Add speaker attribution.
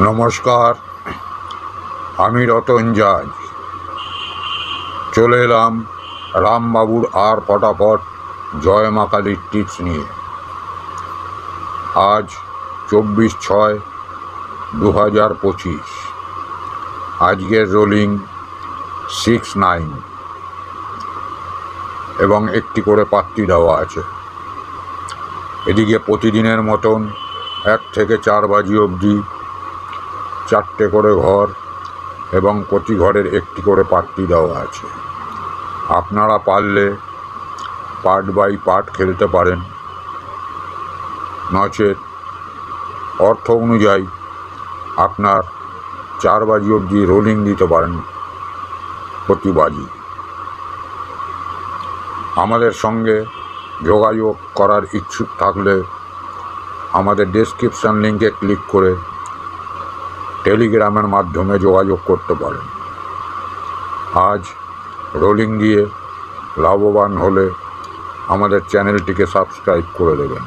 Speaker 1: নমস্কার, আমি রতন জাজ চলে এলাম রামবাবুর আর ফটাফট জয় মা কালীর টিপস নিয়ে। আজ 24/6/2025। আজকের রোলিং 6-9 এবং একটি করে পাত্তি দেওয়া আছে। এদিকে প্রতিদিনের মতন 1 থেকে 4 বাজি অবধি 4টে করে ঘর এবং প্রতি ঘরের একটি করে পাত্তি দেওয়া আছে। আপনারা পারলে পার্ট বাই পার্ট খেলতে পারেন, নচেত অর্থ অনুযায়ী আপনার 4 বাজি অবধি রোলিং দিতে পারেন প্রতি বাজি। আমাদের সঙ্গে যোগাযোগ করার ইচ্ছুক থাকলে আমাদের ডেসক্রিপশন লিঙ্কে ক্লিক করে টেলিগ্রামের মাধ্যমে যোগাযোগ করতে পারেন। আজ রোলিং দিয়ে লাভবান হলে আমাদের চ্যানেলটিকে সাবস্ক্রাইব করে দেবেন।